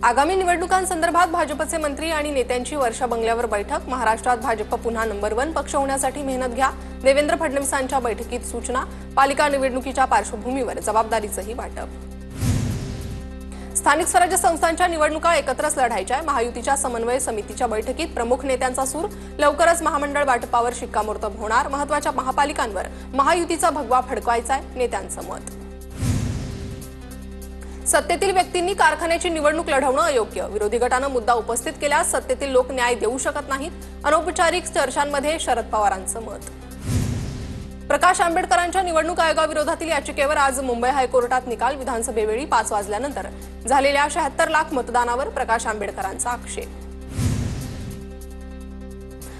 आगामी निवडणुकांसंदर्भात भाजपचे मंत्री आणि नेत्यांची वर्षा बंगल्यावर बैठक। महाराष्ट्रात भाजप पुन्हा नंबर 1 पक्ष होण्यासाठी मेहनत घ्या। देवेंद्र फडणवीसांच्या बैठकीत सूचना। पालिका निवडणुकीच्या पार्श्वभूमीवर जबाबदारीचंही वाटप। स्थानिक स्वराज्य संस्थांच्या निवडणुका एकत्रच लढायच्या। महायुतीच्या समन्वय समितीच्या बैठकीत प्रमुख नेत्यांचा सूर। लवकरच महामंडळ वाटपावर शिक्कामोर्तब होणार। महत्त्वाच्या महापालिकांवर महायुतीचा भगवा फडकवायचा नेत्यांचं मत। सत्तेतील व्यक्तींनी कारखान्याची निवडणूक लढवणं अयोग्य। विरोधी गटानं मुद्दा उपस्थित केल्यास सत्तेतील लोक न्याय देऊ शकत नाहीत। अनौपचारिक चर्चांमध्ये शरद पवारांचं मत। प्रकाश आंबेडकरांच्या निवडणूक आयोगाविरोधातील याचिकेवर आज मुंबई हायकोर्टात निकाल। विधानसभेवेळी 5 वाजल्यानंतर झालेल्या 76 लाख मतदानावर प्रकाश आंबेडकरांचा आक्षेप।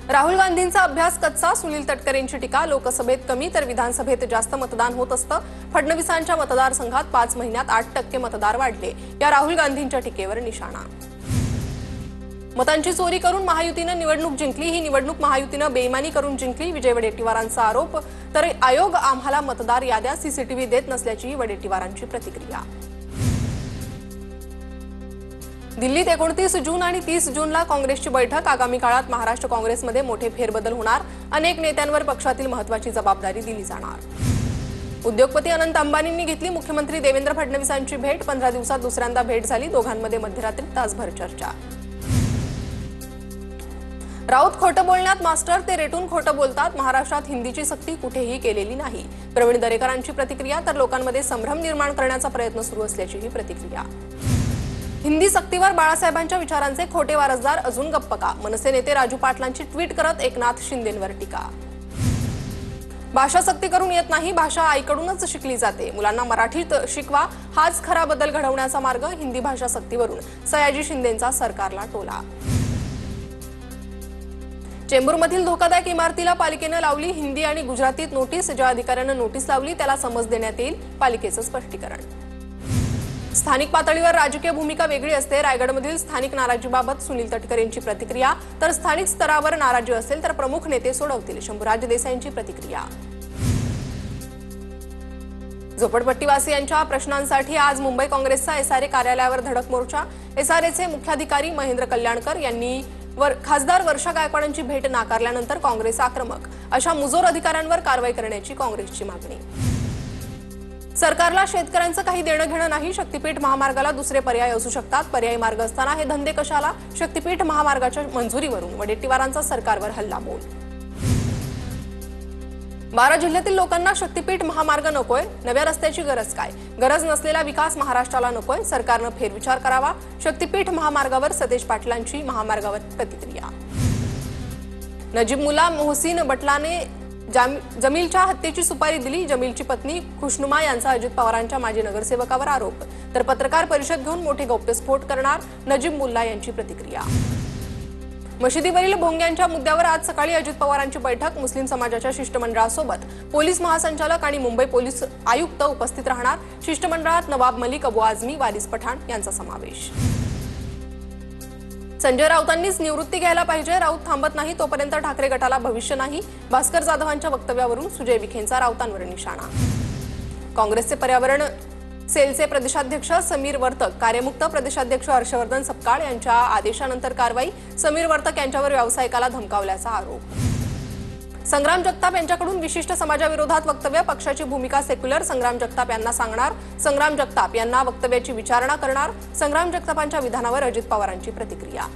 राहुल गांधींचा अभ्यास कच्चा। सुनील तटकरेंची टीका। लोकसभेत कमी तर विधानसभेत जास्त मतदान होत असतं। फडणवीसांच्या मतदारसंघात 5 महिन्यात 8% मतदार वाढले। या राहुल गांधींच्या टीकेवर निशाणा। मतांची चोरी करून महायुतीनं निवडणूक जिंकली। ही निवडणूक महायुतीनं बेईमानी करून जिंकली। विजय वडेट्टीवारांचा आरोप। तर आयोग आम्हाला मतदार याद्या सीसीटीव्ही देत नसल्याची वडेट्टीवारांची प्रतिक्रिया। दिल्लीत 29 जून आणि 30 जूनला काँग्रेसची बैठक। आगामी काळात महाराष्ट्र काँग्रेसमध्ये मोठे फेरबदल होणार। अनेक नेत्यांवर पक्षातील महत्त्वाची जबाबदारी दिली जाणार। उद्योगपती अनंत अंबानींनी घेतली मुख्यमंत्री देवेंद्र फडणवीसांची भेट। 15 दिवसात दुसऱ्यांदा भेट झाली। दोघांमध्ये मध्यरात्री तासभर चर्चा। राऊत खोटं बोलण्यात मास्टर। ते रेटून खोटं बोलतात। महाराष्ट्रात हिंदीची सक्ती कुठेही केलेली नाही। प्रवीण दरेकरांची प्रतिक्रिया। तर लोकांमध्ये संभ्रम निर्माण करण्याचा प्रयत्न सुरू असल्याचीही प्रतिक्रिया। हिंदी सक्तीवर बाळासाहेबांच्या विचारांचे खोटे वारसदार अजून गप्प का? मनसे नेते राजू पाटलांची ट्विट करत एकनाथ शिंदेंवर टीका। भाषा सक्ती करून येत नाही। भाषा आईकडूनच शिकली जाते। मुलांना मराठीत शिकवा हाच खरा बदल घडवण्याचा मार्ग। हिंदी भाषा सक्तीवरून सयाजी शिंदेंचा सरकारला टोला। चेंबूरमधील धोकादायक इमारतीला पालिकेनं लावली हिंदी आणि गुजरातीत नोटीस। ज्या अधिकाऱ्यानं नोटीस लावली त्याला समज देण्यात येईल। पालिकेचं स्पष्टीकरण। स्थानिक पातळीवर राजकीय भूमिका वेगळी असते। रायगडमधील स्थानिक नाराजीबाबत सुनील तटकरेंची प्रतिक्रिया। तर स्थानिक स्तरावर नाराजी असेल तर प्रमुख नेते सोडवतील। शंभूराज देसाईंची प्रतिक्रिया। झोपडपट्टीवासियांच्या प्रश्नांसाठी आज मुंबई काँग्रेसचा एसआरए कार्यालयावर धडक मोर्चा। एसआरएचे मुख्याधिकारी महेंद्र कल्याणकर यांनी खासदार वर्षा गायकवाडांची भेट नाकारल्यानंतर काँग्रेस आक्रमक। अशा मुजोर अधिकाऱ्यांवर कारवाई करण्याची काँग्रेसची मागणी। सरकारला शेतकऱ्यांचं काही देणं घेणं नाही। शक्तीपीठ महामार्गाला दुसरे पर्याय असू शकतात। पर्यायी मार्ग असताना हे धंदे कशाला? शक्तीपीठ महामार्गाच्या मंजुरीवरून वडेट्टीवारांचा सरकारवर हल्लाबोल। 12 जिल्ह्यातील लोकांना शक्तीपीठ महामार्ग नकोय। नव्या रस्त्याची गरज काय? गरज नसलेला विकास महाराष्ट्राला नकोय। सरकारनं फेरविचार करावा। शक्तीपीठ महामार्गावर सतेज पाटलांची महामार्गावर प्रतिक्रिया। नजीब मुल्ला मोहसिन बटलाने जमीलच्या हत्येची सुपारी दिली। जमीलची पत्नी खुशनुमा यांचा अजित पवारांच्या माजी नगरसेवकावर आरोप। तर पत्रकार परिषद घेऊन मोठे गौप्यस्फोट करणार। नजीब मुल्ला यांची प्रतिक्रिया। मशिदीवरील भोंग्यांच्या मुद्द्यावर आज सकाळी अजित पवारांची बैठक। मुस्लिम समाजाच्या शिष्टमंडळासोबत पोलीस महासंचालक आणि मुंबई पोलीस आयुक्त उपस्थित राहणार। शिष्टमंडळात नवाब मलिक, अबू आझमी, वारिस पठाण यांचा समावेश। संजय राऊतांनीच निवृत्ती घ्यायला पाहिजे। राऊत थांबत नाही तोपर्यंत ठाकरे गटाला भविष्य नाही। भास्कर जाधवांच्या वक्तव्यावरून सुजय विखेंचा राऊतांवर निशाणा। काँग्रेसचे पर्यावरण सेलचे प्रदेशाध्यक्ष समीर वर्तक, कार्यमुक्त प्रदेशाध्यक्ष हर्षवर्धन सपकाळ यांच्या आदेशानंतर कारवाई। समीर वर्तक यांच्यावर व्यावसायिकाला धमकावल्याचा आरोप। संग्राम जगताप यांच्याकडून विशिष्ट समाजाविरोधात वक्तव्य। पक्षाची भूमिका सेक्युलर। संग्राम जगताप यांना सांगणार। संग्राम जगताप यांना वक्तव्याची विचारणा करणार। संग्राम जगतापांच्या विधानावर अजित पवारांची प्रतिक्रिया।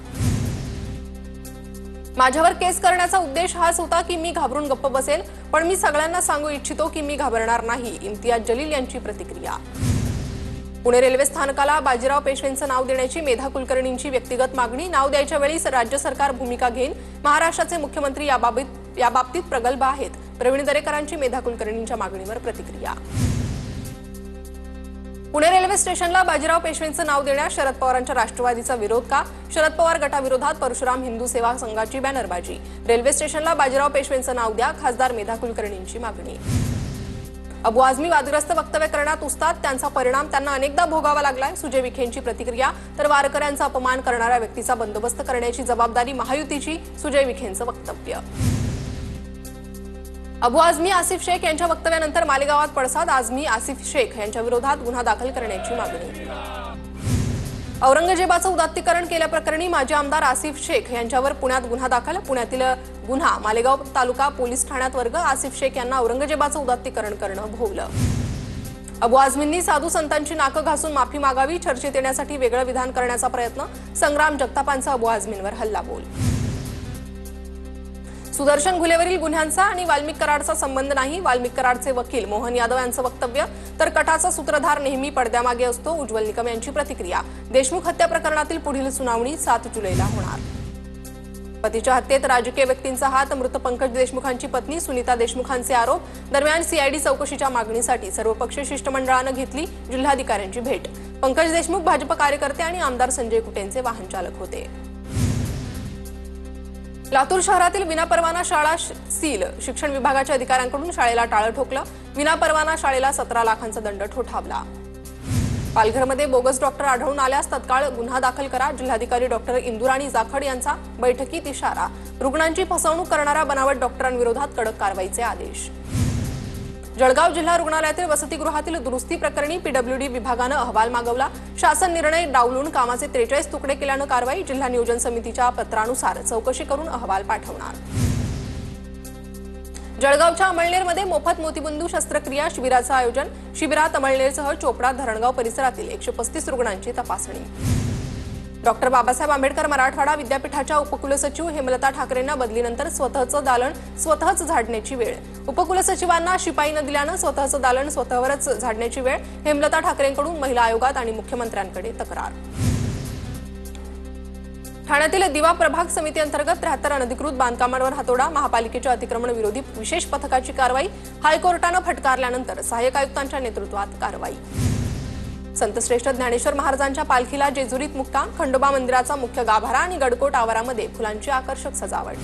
माझ्यावर केस करण्याचा उद्देश हाच होता की मी घाबरून गप्प बसेल, पण मी सगळ्यांना सांगू इच्छितो की मी घाबरणार नाही। इम्तियाज जलील यांची प्रतिक्रिया। पुणे रेल्वे स्थानकाला बाजीराव पेशवेंचं नाव देण्याची मेधा कुलकर्णींची व्यक्तिगत मागणी। नाव द्यायच्या वेळी राज्य सरकार भूमिका घेईल। महाराष्ट्राचे मुख्यमंत्री याबाबतीत प्रगल्भ आहेत। प्रवीण दरेकरांची मेधा कुलकर्णींच्या मागणीवर प्रतिक्रिया। पुणे रेल्वे स्टेशनला बाजीराव पेशवेंचं नाव देण्यास शरद पवारांच्या राष्ट्रवादीचा विरोध का? शरद पवार गटाविरोधात परशुराम हिंदू सेवा संघाची बॅनरबाजी। रेल्वे स्टेशनला बाजीराव पेशवेंचं नाव द्या, खासदार मेधा कुलकर्णींची मागणी। अबू आझमी वादग्रस्त वक्तव्य करण्यात उस्ताद, त्यांचा परिणाम त्यांना अनेकदा भोगावा लागलाय। सुजय विखेंची प्रतिक्रिया। तर वारकऱ्यांचा अपमान करणाऱ्या व्यक्तीचा बंदोबस्त करण्याची जबाबदारी महायुतीची, सुजय विखेंचं वक्तव्य। अबू आझमी आसिफ शेख यांच्या वक्तव्यानंतर मालेगावात पडसाद। आझमी आसिफ शेख यांच्या विरोधात गुन्हा दाखल करण्याची मागणी। औरंगजेबाचं उदात्तीकरण केल्याप्रकरणी माजी आमदार आसिफ शेख यांच्यावर पुण्यात गुन्हा दाखल. पुण्यातील गुन्हा मालेगाव तालुका पोलीस ठाण्यात वर्ग. आसिफ शेख यांना औरंगजेबाचं उदात्तीकरण करणं भोवलं. अबू आझमींनी साधू संतांची नाकं घासून माफी मागावी. चर्चेत येण्यासाठी वेगळं विधान करण्याचा प्रयत्न. संग्राम जगतापांचा अबू आझमींवर हल्लाबोल. सुदर्शन घुलेवरील गुन्ह्यांचा आणि वाल्मिक कराडचा संबंध नाही. वाल्मिक कराडचे वकील मोहन यादव यांचं वक्तव्य. तर कटाचा सूत्रधार नेहमी पडद्यामागे असतो. उज्ज्वल निकम यांची प्रतिक्रिया. देशमुख हत्या प्रकरणातील पुढील सुनावणी 7 जुलैला होणार. पतीच्या हत्येत राजकीय व्यक्तींचा हात. मृत पंकज देशमुखांची पत्नी सुनीता देशमुखांचे आरोप. दरम्यान सीआयडी चौकशीच्या मागणीसाठी सर्वपक्षीय शिष्टमंडळानं घेतली जिल्हाधिकाऱ्यांची भेट. पंकज देशमुख भाजप कार्यकर्ते आणि आमदार संजय कुटेंचे वाहन चालक होते. लातूर शहरातील विनापरवाना शाळा सील. शिक्षण विभागाच्या अधिकाऱ्यांकडून शाळेला टाळं ठोकलं. विनापरवाना शाळेला 17 लाखांचा दंड ठोठावला. पालघरमध्ये बोगस डॉक्टर आढळून आल्यास तत्काळ गुन्हा दाखल करा. जिल्हाधिकारी डॉक्टर इंदुराणी जाखड यांचा बैठकीत इशारा. रुग्णांची फसवणूक करणाऱ्या बनावट डॉक्टरांविरोधात कडक कारवाईचे आदेश. जळगाव जिल्हा रुग्णालयातील वसतिगृहातील दुरुस्ती प्रकरणी पीडब्ल्यूडी विभागानं अहवाल मागवला. शासन निर्णय डावलून कामाचे 43 तुकडे केल्यानं कारवाई. जिल्हा नियोजन समितीच्या पत्रानुसार चौकशी करून अहवाल पाठवणार. जळगावच्या अमळनेरमध्ये मोफत मोतीबिंदू शस्त्रक्रिया शिबिराचं आयोजन. शिबिरात अमळनेरसह चोपडा धरणगाव परिसरातील 135 रुग्णांची तपासणी. डॉक्टर बाबासाहेब आंबेडकर मराठवाडा विद्यापीठाच्या उपकुलसचिव हेमलता ठाकरेंना बदलीनंतर स्वतःचं दालन स्वतःच झाडण्याची वेळ. उपकुलसचिवांना शिपाई न दिल्यानं स्वतःचं दालन स्वतःवरच झाडण्याची वेळ. हेमलता ठाकरेंकडून महिला आयोगात आणि मुख्यमंत्र्यांकडे तक्रार. ठाण्यातील दिवा प्रभाग समिती अंतर्गत 73 अनधिकृत बांधकामांवर हातोडा. महापालिकेच्या अतिक्रमण विरोधी विशेष पथकाची कारवाई. हायकोर्टानं फटकारल्यानंतर सहाय्यक आयुक्तांच्या नेतृत्वात कारवाई. संतश्रेष्ठ ज्ञानेश्वर महाराजांच्या पालखीला जेजुरीत मुक्काम. खंडोबा मंदिराचा मुख्य गाभारा आणि गडकोट आवारामध्ये फुलांची आकर्षक सजावट.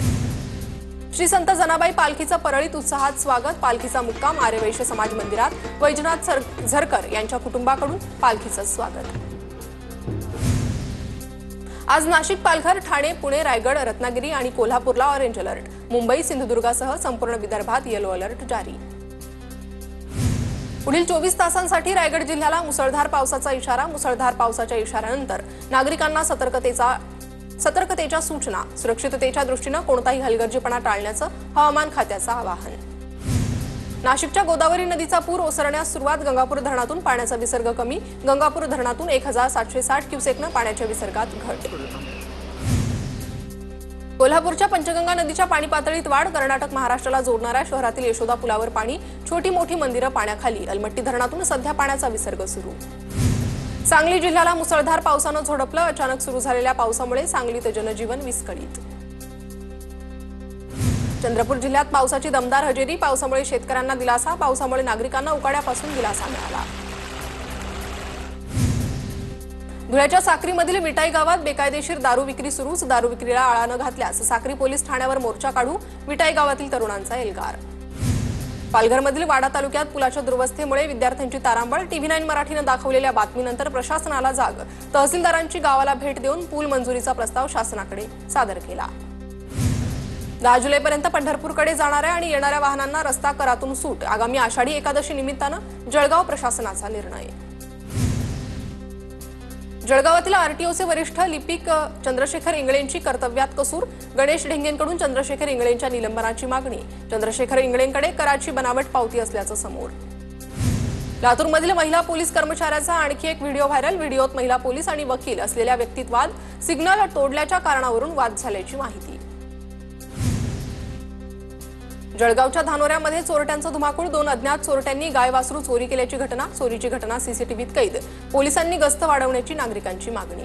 श्री संत जनाबाई पालखीचं परळीत उत्साहात स्वागत. पालखीचा मुक्काम आर्यवैश्य समाज मंदिरात. वैजनाथ झरकर यांच्या कुटुंबाकडून पालखीचं स्वागत. आज नाशिक, पालघर, ठाणे, पुणे, रायगड, रत्नागिरी आणि कोल्हापूरला ऑरेंज अलर्ट. मुंबई, सिंधुदुर्गासह संपूर्ण विदर्भात येलो अलर्ट जारी. पुढील 24 तासांसाठी रायगड जिल्ह्याला मुसळधार पावसाचा इशारा. मुसळधार पावसाच्या इशाऱ्यानंतर नागरिकांना सतर्कतेच्या सूचना. सुरक्षिततेच्या दृष्टीनं कोणताही हलगर्जीपणा टाळण्याचं हवामान खात्याचं आवाहन. नाशिकच्या गोदावरी नदीचा पूर ओसरण्यास सुरुवात. गंगापूर धरणातून पाण्याचा विसर्ग कमी. गंगापूर धरणातून 1760 क्युसेकनं पाण्याच्या विसर्गात घट. कोल्हापूरच्या पंचगंगा नदीच्या पाणी पातळीत वाढ. कर्नाटक महाराष्ट्राला जोडणाऱ्या शहरातील यशोदा पुलावर पाणी. छोटी मोठी मंदिरं पाण्याखाली. अलमट्टी धरणातून सध्या पाण्याचा विसर्ग सुरू. सांगली जिल्ह्याला मुसळधार पावसानं झोडपलं. अचानक सुरू झालेल्या पावसामुळे सांगलीत जनजीवन विस्कळीत. चंद्रपूर जिल्ह्यात पावसाची दमदार हजेरी. पावसामुळे शेतकऱ्यांना दिलासा. पावसामुळे नागरिकांना उकाड्यापासून दिलासा मिळाला. धुळ्याच्या साक्रीमधील विटाई गावात बेकायदेशीर दारू विक्री सुरूच. दारू विक्रीला आळा न घातल्यास साक्री पोलीस ठाण्यावर मोर्चा काढू. विटाई गावातील तरुणांचा एल्गार. पालघरमधील वाडा तालुक्यात पुलाच्या दुरवस्थेमुळे विद्यार्थ्यांची तारांबळ. TV9 मराठीनं दाखवलेल्या बातमीनंतर प्रशासनाला जाग. तहसीलदारांची गावाला भेट देऊन पूल मंजुरीचा प्रस्ताव शासनाकडे सादर केला. 10 जुलैपर्यंत पंढरपूरकडे जाणाऱ्या आणि येणाऱ्या वाहनांना रस्ता करातून सूट. आगामी आषाढी एकादशी निमित्तानं जळगाव प्रशासनाचा निर्णय. जळगावातील आरटीओचे वरिष्ठ लिपिक चंद्रशेखर इंगळेंची कर्तव्यात कसूर. गणेश ढेंगेंकडून चंद्रशेखर इंगळेंच्या निलंबनाची मागणी. चंद्रशेखर इंगळेंकडे कराची बनावट पावती असल्याचं समोर. लातूरमधील महिला पोलीस कर्मचाऱ्याचा आणखी एक व्हिडिओ व्हायरल. व्हिडिओत महिला पोलीस आणि वकील असलेल्या व्यक्तीत वाद. सिग्नल तोडल्याच्या कारणावरून वाद झाल्याची माहिती. जळगावच्या धानोऱ्यामध्ये चोरट्यांचा धुमाकूळ. 2 अज्ञात चोरट्यांनी गाय वासरू चोरी केल्याची घटना. चोरीची घटना सीसीटीव्हीत कैद. पोलिसांनी गस्त वाढवण्याची नागरिकांची मागणी.